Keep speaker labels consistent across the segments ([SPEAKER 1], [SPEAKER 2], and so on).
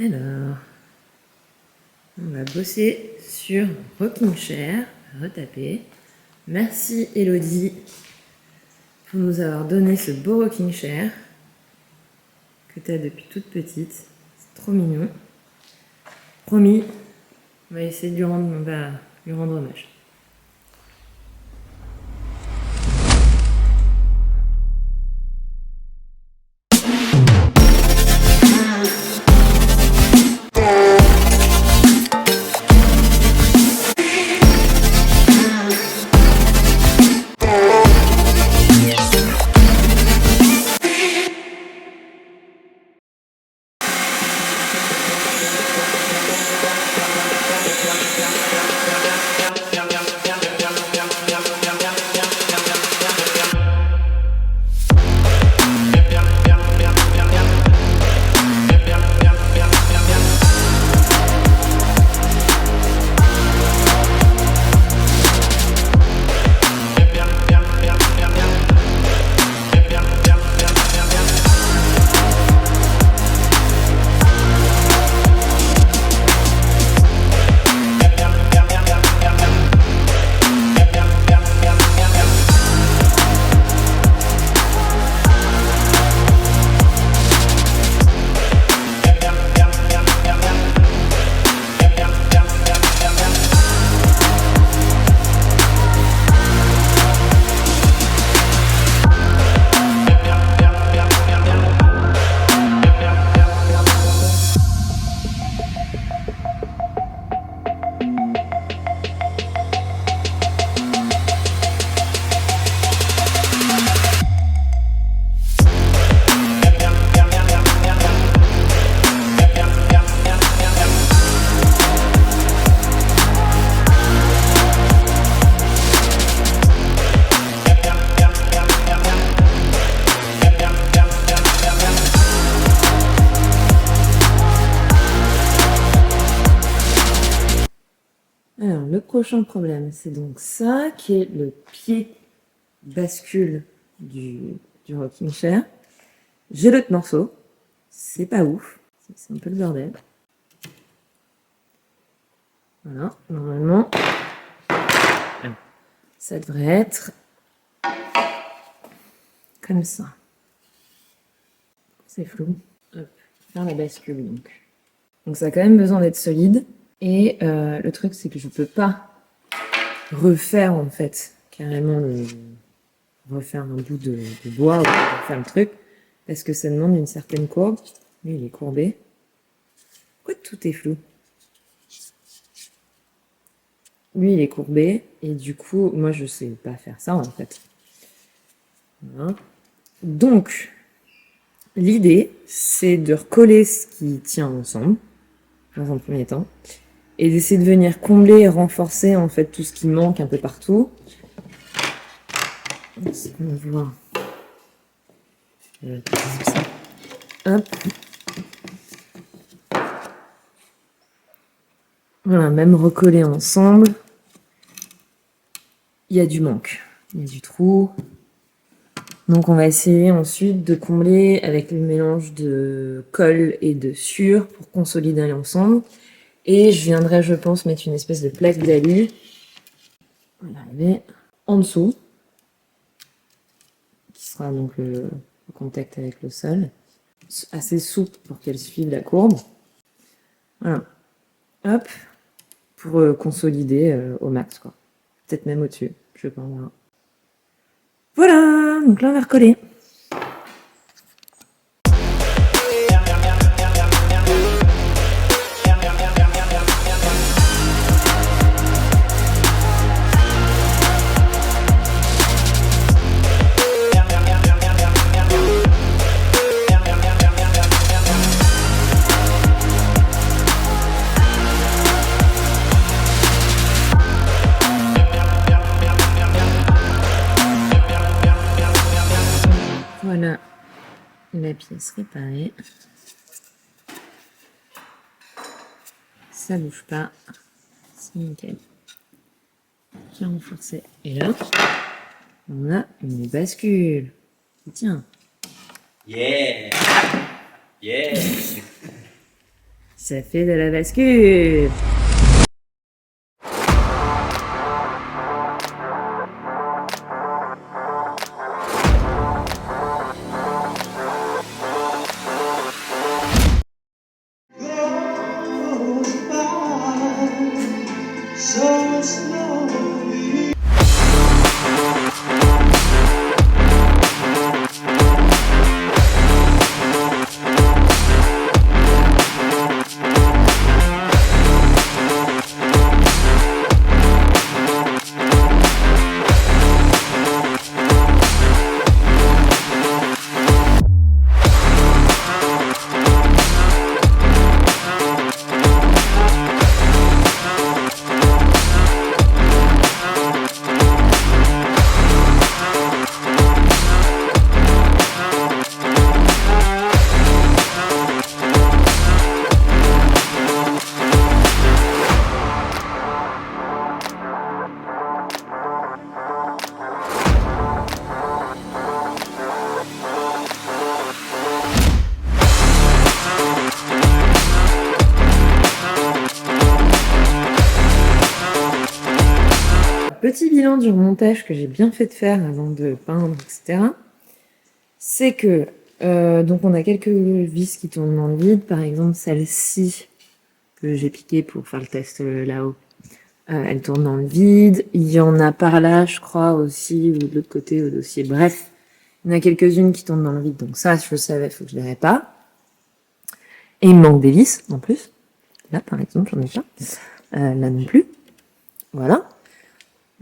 [SPEAKER 1] Alors, on va bosser sur Rocking Chair, retaper. Merci Elodie pour nous avoir donné ce beau Rocking Chair que tu as depuis toute petite. C'est trop mignon. Promis, on va essayer de lui rendre hommage. Alors, le prochain problème, c'est donc ça, qui est le pied bascule du Rocking Chair. J'ai l'autre morceau, c'est pas ouf, c'est un peu le bordel. Voilà, normalement, ça devrait être comme ça. C'est flou. Hop, faire la bascule donc. Donc ça a quand même besoin d'être solide. Et le truc, c'est que je peux pas refaire en fait carrément refaire un bout de bois ou refaire le truc parce que ça demande une certaine courbe. Lui, il est courbé. Pourquoi tout est flou? Lui, il est courbé et du coup, moi, je sais pas faire ça en fait. Voilà. Donc, l'idée, c'est de recoller ce qui tient ensemble dans un premier temps. Et d'essayer de venir combler et renforcer en fait tout ce qui manque un peu partout. On va voir. Hop. Voilà, même recoller ensemble. Il y a du manque, il y a du trou. Donc on va essayer ensuite de combler avec le mélange de colle et de suture pour consolider l'ensemble. Et je viendrai, je pense, mettre une espèce de plaque d'alu. On va arriver en dessous, qui sera donc en contact avec le sol, assez souple pour qu'elle suive la courbe. Voilà. Hop, pour consolider au max, quoi. Peut-être même au-dessus, je sais pas. Voilà, donc là on va recoller. Voilà la pièce réparée. Ça bouge pas. C'est nickel. J'ai renforcé. Et là, on a une bascule. Tiens.
[SPEAKER 2] Yeah! Yeah!
[SPEAKER 1] Ça fait de la bascule. Petit bilan du remontage que j'ai bien fait de faire avant de peindre, etc. C'est que, donc on a quelques vis qui tournent dans le vide. Par exemple, celle-ci que j'ai piquée pour faire le test là-haut. Elle tourne dans le vide. Il y en a par là, je crois, aussi, ou de l'autre côté au dossier. Bref, il y en a quelques-unes qui tournent dans le vide. Donc ça, je le savais, il faut que je les répare. Et il me manque des vis, en plus. Là, par exemple, j'en ai pas. Là non plus. Voilà.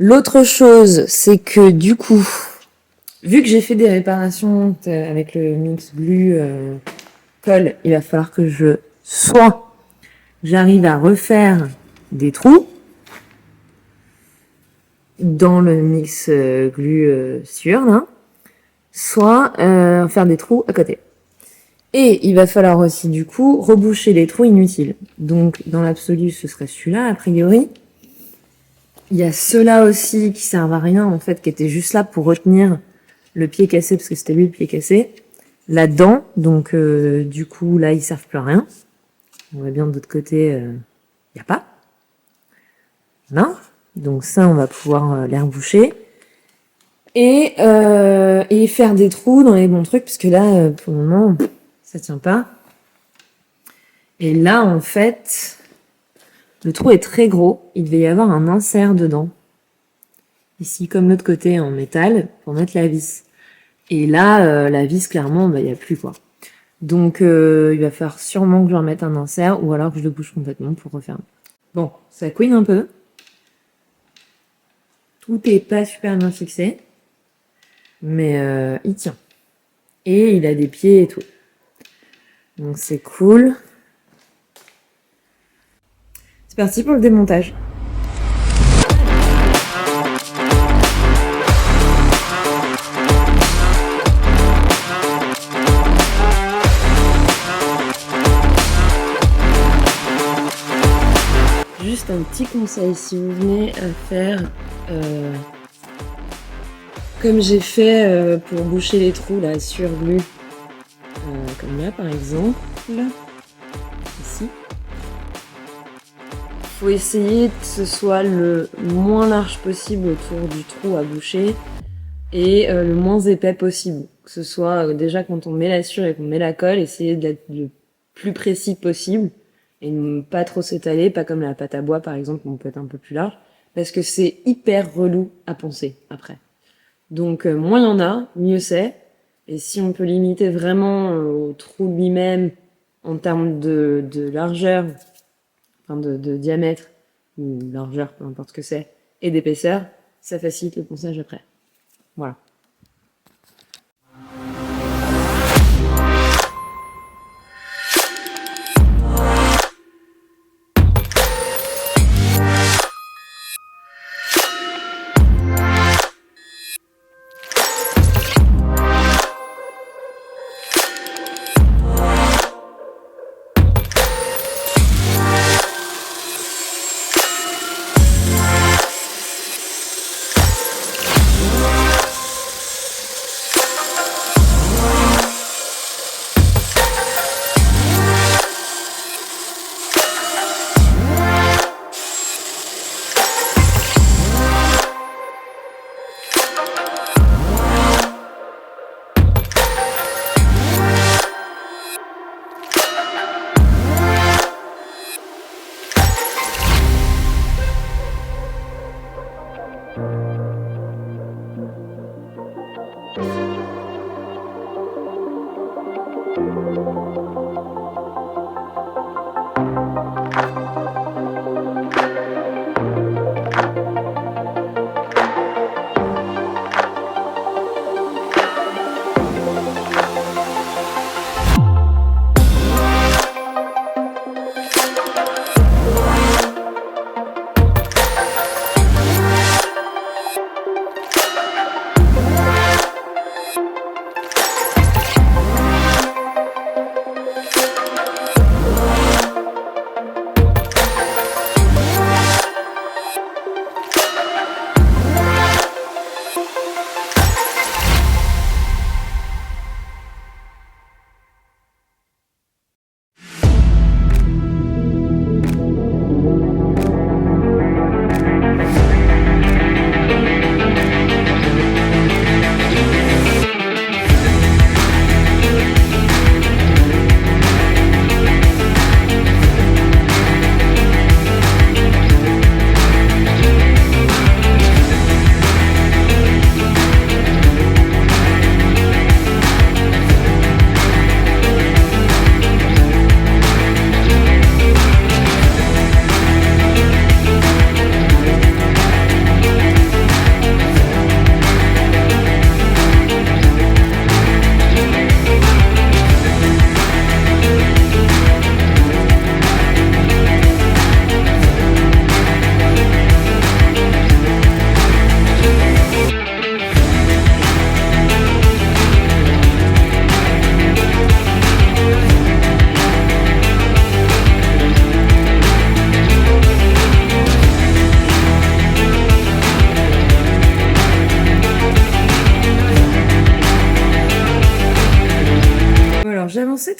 [SPEAKER 1] L'autre chose, c'est que du coup, vu que j'ai fait des réparations avec le mix glue colle, il va falloir que j'arrive à refaire des trous dans le mix glue sûr, là, soit faire des trous à côté. Et il va falloir aussi, du coup, reboucher les trous inutiles. Donc, dans l'absolu, ce serait celui-là, a priori. Il y a ceux-là aussi qui servent à rien, en fait, qui étaient juste là pour retenir le pied cassé, parce que c'était lui le pied cassé, là-dedans. Donc, du coup, là, ils servent plus à rien. On voit bien de l'autre côté, il n'y a pas. Non. Donc ça, on va pouvoir les reboucher. Et faire des trous dans les bons trucs, parce que là, pour le moment, ça tient pas. Et là, en fait, le trou est très gros. Il devait y avoir un insert dedans. Ici, comme l'autre côté, en métal, pour mettre la vis. Et là, la vis, clairement, il n'y a plus, quoi. Donc, il va falloir sûrement que je remette un insert, ou alors que je le bouge complètement pour refermer. Bon, ça couine un peu. Tout est pas super bien fixé. Mais il tient. Et il a des pieds et tout. Donc c'est cool. C'est parti pour le démontage. Juste un petit conseil, si vous venez à faire comme j'ai fait pour boucher les trous là sur glue, comme là par exemple, ici. Il faut essayer que ce soit le moins large possible autour du trou à boucher et le moins épais possible. Que ce soit déjà quand on met la sure et qu'on met la colle, essayer d'être le plus précis possible et ne pas trop s'étaler, pas comme la pâte à bois par exemple, on peut être un peu plus large, parce que c'est hyper relou à poncer après. Donc moins il y en a, mieux c'est. Et si on peut limiter vraiment au trou lui-même en termes de largeur, enfin de diamètre, ou largeur, peu importe ce que c'est, et d'épaisseur, ça facilite le ponçage après. Voilà.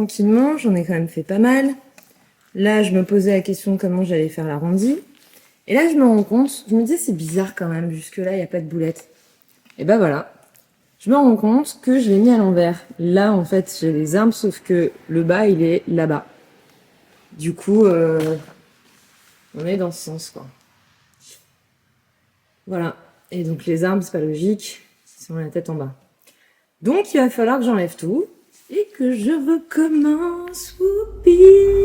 [SPEAKER 1] tranquillement, j'en ai quand même fait pas mal. Là, je me posais la question de comment j'allais faire l'arrondi. Et là, je me rends compte, je me disais c'est bizarre quand même, jusque-là, il n'y a pas de boulette. Et ben voilà, je me rends compte que je l'ai mis à l'envers. Là, en fait, j'ai les armes, sauf que le bas, il est là-bas. Du coup, on est dans ce sens, quoi. Voilà. Et donc, les armes, c'est pas logique, si on a la tête en bas. Donc, il va falloir que j'enlève tout et que je recommence. Whoopi.